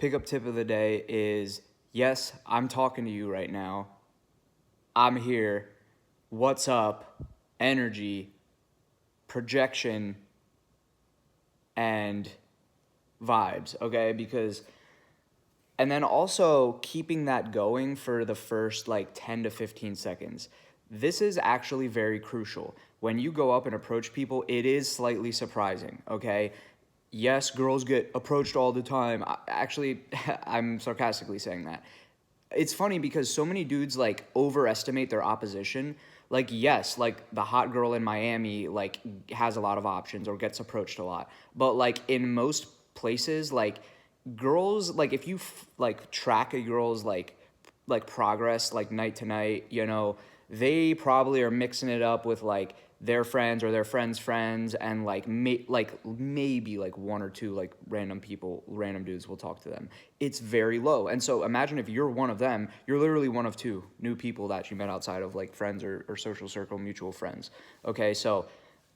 pickup tip of the day is, yes, I'm talking to you right now. I'm here. What's up? Energy, projection, and vibes, okay? And then also keeping that going for the first like 10 to 15 seconds. This is actually very crucial. When you go up and approach people, it is slightly surprising, okay? Yes, girls get approached all the time. Actually, I'm sarcastically saying that. It's funny because so many dudes like overestimate their opposition. Like, yes, like the hot girl in Miami like has a lot of options or gets approached a lot. But like in most places, like girls, like if you like track a girl's like progress like night to night, they probably are mixing it up with like their friends or their friends' friends, and like maybe like one or two like random dudes will talk to them. It's very low. And so imagine if you're one of them, you're literally one of two new people that you met outside of like friends or social circle, mutual friends. Okay, so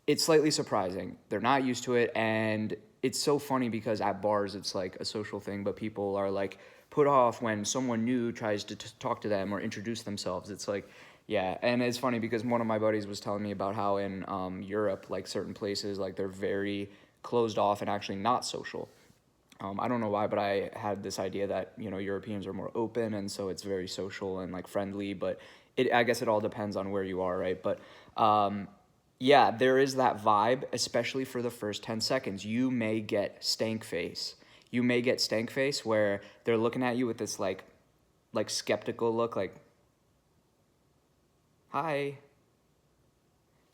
it's slightly surprising. They're not used to it, and it's so funny because at bars it's like a social thing, but people are like put off when someone new tries to talk to them or introduce themselves. It's like, yeah, and it's funny because one of my buddies was telling me about how in Europe, like certain places, like they're very closed off and actually not social. I don't know why, but I had this idea that Europeans are more open, and so it's very social and like friendly. But I guess it all depends on where you are, right? But yeah, there is that vibe, especially for the first 10 seconds. You may get stank face. You may get stank face where they're looking at you with this like skeptical look, like hi,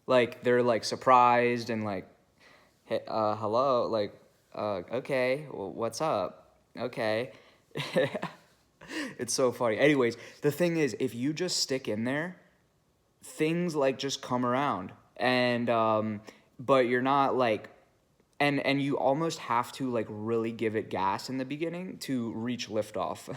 like they're like surprised and like, hey, hello, like, okay, well, what's up? Okay. It's so funny. Anyways, the thing is, if you just stick in there, things like just come around, and but you're not like, and you almost have to like really give it gas in the beginning to reach liftoff.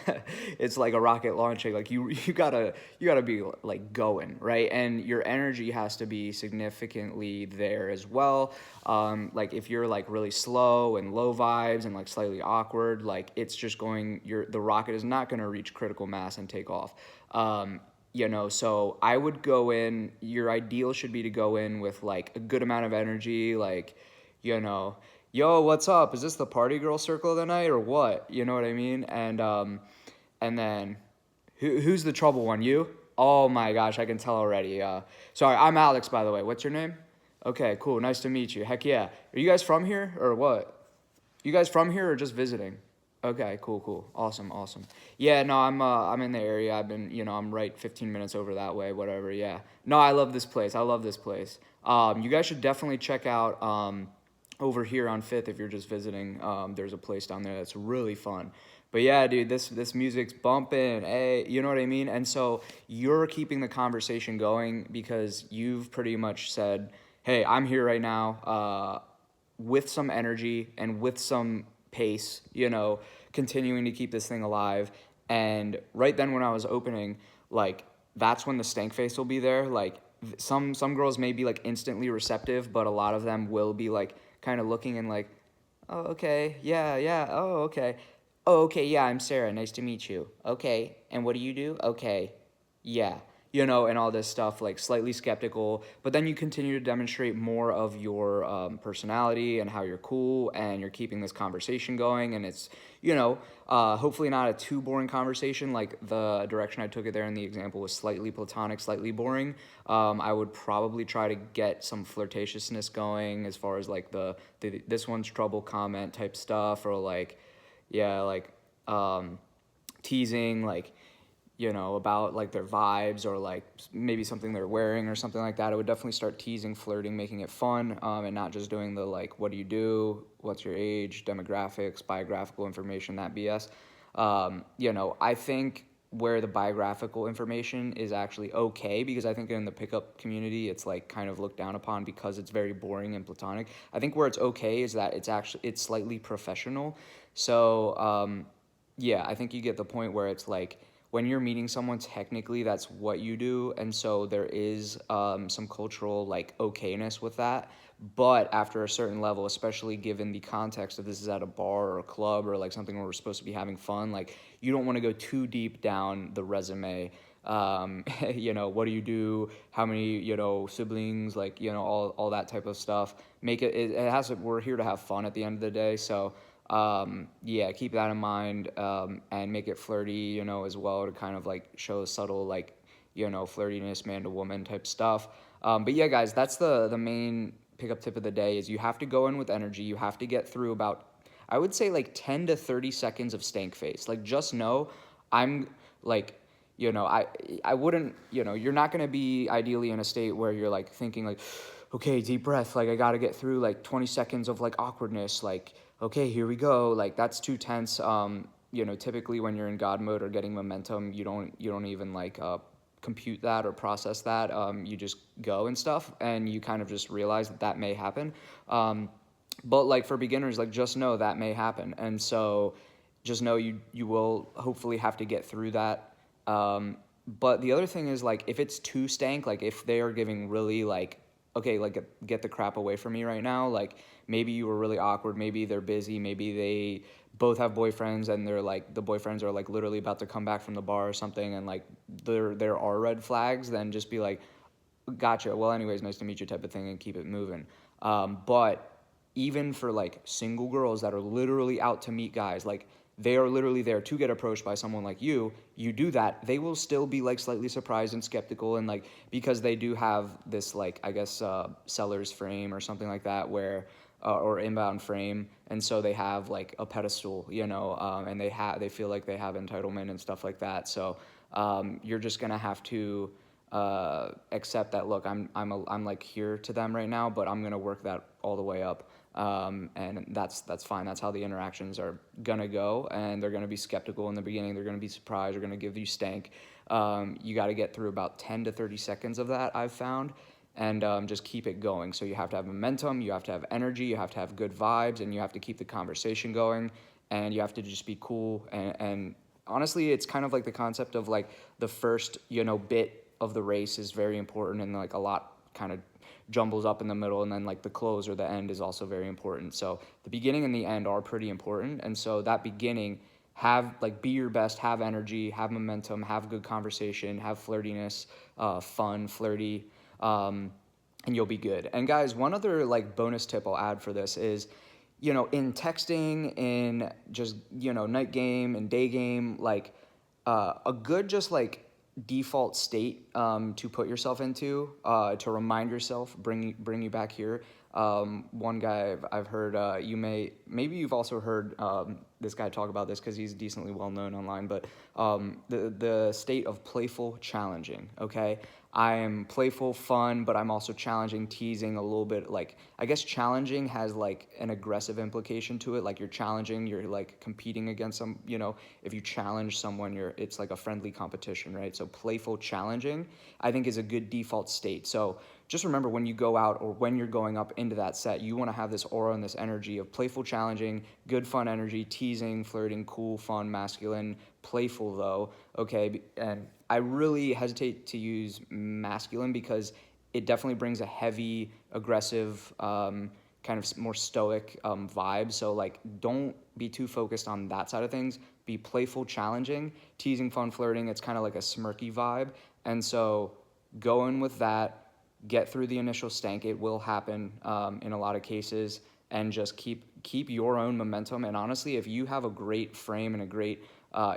It's like a rocket launching. Like you gotta be like going, right, and your energy has to be significantly there as well. Like if you're like really slow and low vibes and like slightly awkward, like it's just going, the rocket is not going to reach critical mass and take off. So I would go in, your ideal should be to go in with like a good amount of energy, like, yo, what's up? Is this the party girl circle of the night or what? You know what I mean? And then who's the trouble one? You? Oh my gosh, I can tell already. Sorry, I'm Alex, by the way. What's your name? Okay, cool. Nice to meet you. Heck yeah. Are you guys from here or what? You guys from here or just visiting? Okay, cool. Awesome. Yeah, no, I'm in the area. I've been, I'm right 15 minutes over that way, whatever. Yeah. No, I love this place. You guys should definitely check out over here on Fifth if you're just visiting. There's a place down there that's really fun. But yeah, dude, this music's bumping. Hey, you know what I mean? And so you're keeping the conversation going because you've pretty much said, "Hey, I'm here right now." With some energy and with some pace, continuing to keep this thing alive. And right then when I was opening, like that's when the stank face will be there. Like some girls may be like instantly receptive, but a lot of them will be like kind of looking and like, oh, okay, yeah, oh, okay. Oh, okay, yeah, I'm Sarah, nice to meet you. Okay, and what do you do? Okay, yeah, and all this stuff, like slightly skeptical, but then you continue to demonstrate more of your personality and how you're cool and you're keeping this conversation going. And it's, hopefully not a too boring conversation. Like the direction I took it there in the example was slightly platonic, slightly boring. I would probably try to get some flirtatiousness going as far as like the this one's trouble comment type stuff, or like, yeah, like teasing, like, about like their vibes or like maybe something they're wearing or something like that. I would definitely start teasing, flirting, making it fun, and not just doing the like, what do you do? What's your age? Demographics, biographical information, that BS. I think where the biographical information is actually okay, because I think in the pickup community it's like kind of looked down upon because it's very boring and platonic. I think where it's okay is that it's slightly professional. So yeah, I think you get the point where it's like, when you're meeting someone, technically that's what you do, and so there is some cultural like okayness with that. But after a certain level, especially given the context of this is at a bar or a club or like something where we're supposed to be having fun, like you don't want to go too deep down the resume. What do you do? How many, siblings? Like, all that type of stuff. It has. We're here to have fun at the end of the day. So, yeah, keep that in mind, and make it flirty, as well, to kind of like show subtle, like, flirtiness, man to woman type stuff. But yeah, guys, that's the main pickup tip of the day is you have to go in with energy. You have to get through about, I would say, like 10 to 30 seconds of stank face. Like, just know I'm like, I wouldn't, you're not going to be ideally in a state where you're like thinking like, okay, deep breath. Like, I got to get through like 20 seconds of like awkwardness. Like, okay, here we go. Like, that's too tense. Typically when you're in God mode or getting momentum, you don't even like, compute that or process that. You just go and stuff, and you kind of just realize that may happen. But like for beginners, like just know that may happen, and so just know you will hopefully have to get through that. But the other thing is, like, if it's too stank, like if they are giving really like, okay, like get the crap away from me right now, like maybe you were really awkward, maybe they're busy, maybe they both have boyfriends and they're like the boyfriends are like literally about to come back from the bar or something, and like there are red flags, then just be like, gotcha, well anyways, nice to meet you type of thing, and keep it moving. But even for like single girls that are literally out to meet guys, like they are literally there to get approached by someone like you do that, they will still be like slightly surprised and skeptical, and like because they do have this like, I guess, seller's frame or something like that, where or inbound frame, and so they have like a pedestal, and they feel like they have entitlement and stuff like that. So you're just gonna have to accept that. Look, I'm like here to them right now, but I'm gonna work that all the way up, and that's fine. That's how the interactions are gonna go, and they're gonna be skeptical in the beginning. They're gonna be surprised. They're gonna give you stank. You got to get through about 10 to 30 seconds of that, I've found, and just keep it going. So you have to have momentum, you have to have energy, you have to have good vibes, and you have to keep the conversation going, and you have to just be cool. And honestly, it's kind of like the concept of like the first, bit of the race is very important, and like a lot kind of jumbles up in the middle, and then like the close or the end is also very important. So the beginning and the end are pretty important, and so that beginning, be your best, have energy, have momentum, have good conversation, have flirtiness, fun, flirty, and you'll be good. And guys, one other like bonus tip I'll add for this is, in texting, in just, night game and day game, like a good just like default state to put yourself into, to remind yourself, bring you back here. One guy I've heard, maybe you've also heard this guy talk about this because he's decently well known online, but the state of playful challenging. Okay, I am playful, fun, but I'm also challenging, teasing a little bit. Like, I guess challenging has like an aggressive implication to it. Like you're challenging, you're like competing against some, if you challenge someone, it's like a friendly competition, right? So playful challenging, I think, is a good default state. So just remember, when you go out or when you're going up into that set, you want to have this aura and this energy of playful challenging, good fun energy, teasing, flirting, cool, fun, masculine, playful though, okay? And I really hesitate to use masculine because it definitely brings a heavy, aggressive, kind of more stoic vibe. So like, don't be too focused on that side of things. Be playful, challenging, teasing, fun, flirting. It's kind of like a smirky vibe. And so go in with that, get through the initial stank. It will happen in a lot of cases, and just keep your own momentum. And honestly, if you have a great frame and a great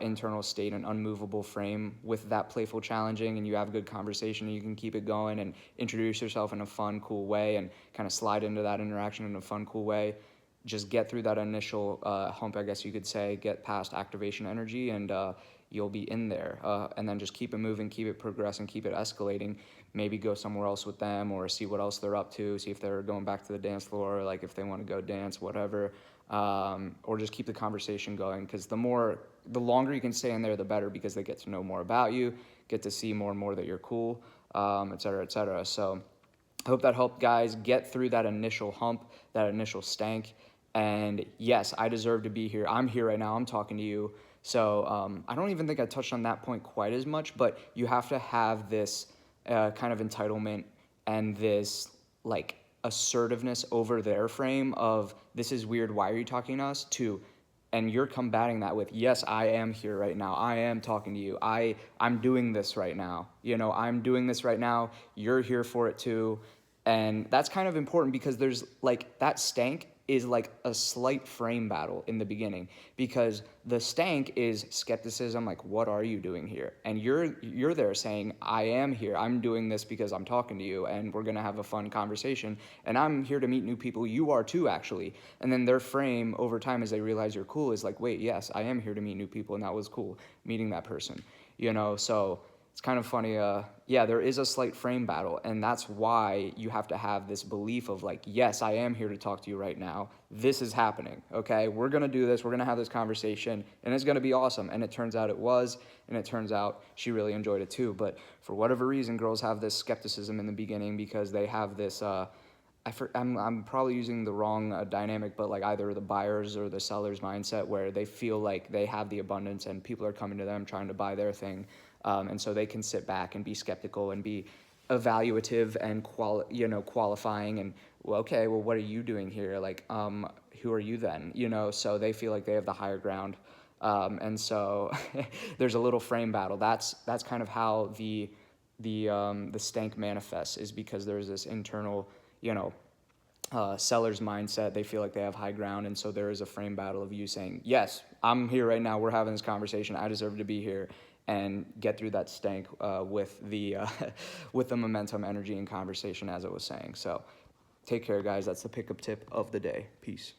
internal state, an unmovable frame with that playful challenging, and you have a good conversation, and you can keep it going and introduce yourself in a fun, cool way, and kind of slide into that interaction in a fun, cool way, just get through that initial hump, I guess you could say, get past activation energy, and you'll be in there. And then just keep it moving, keep it progressing, keep it escalating. Maybe go somewhere else with them, or see what else they're up to, see if they're going back to the dance floor, or like if they want to go dance, whatever. Or just keep the conversation going, because the longer you can stay in there, the better, because they get to know more about you, get to see more and more that you're cool, et cetera, et cetera. So I hope that helped, guys. Get through that initial hump, that initial stank, And yes, I deserve to be here. I'm here right now. I'm talking to you. So I don't even think I touched on that point quite as much, but you have to have this kind of entitlement and this like assertiveness over their frame of this is weird. Why are you talking to us? To and you're combating that with yes, I am here right now. I am talking to you. I'm doing this right now. You know, I'm doing this right now. You're here for it too. And that's kind of important because there's like that stank is like a slight frame battle in the beginning because the stank is skepticism, like what are you doing here? And you're there saying I am here. I'm doing this because I'm talking to you and we're going to have a fun conversation and I'm here to meet new people. You are too actually. And then their frame over time as they realize you're cool is like, wait, yes, I am here to meet new people and that was cool meeting that person. You know, so it's kind of funny. Yeah, there is a slight frame battle, and that's why you have to have this belief of like, yes, I am here to talk to you right now. This is happening. Okay, we're gonna do this. We're gonna have this conversation, and it's gonna be awesome. And it turns out it was, and it turns out she really enjoyed it too. But for whatever reason, girls have this skepticism in the beginning because they have this. I'm probably using the wrong dynamic, but like either the buyers or the sellers mindset where they feel like they have the abundance and people are coming to them trying to buy their thing, and so they can sit back and be skeptical and be evaluative and qualifying and well, okay, well, what are you doing here? Like, who are you then? You know, so they feel like they have the higher ground, and so there's a little frame battle. That's kind of how the stank manifests is because there's this internal, you know, seller's mindset. They feel like they have high ground, and so there is a frame battle of you saying, yes, I'm here right now. We're having this conversation. I deserve to be here, and get through that stank with the with the momentum, energy, and conversation as I was saying. So take care, guys. That's the pickup tip of the day. Peace.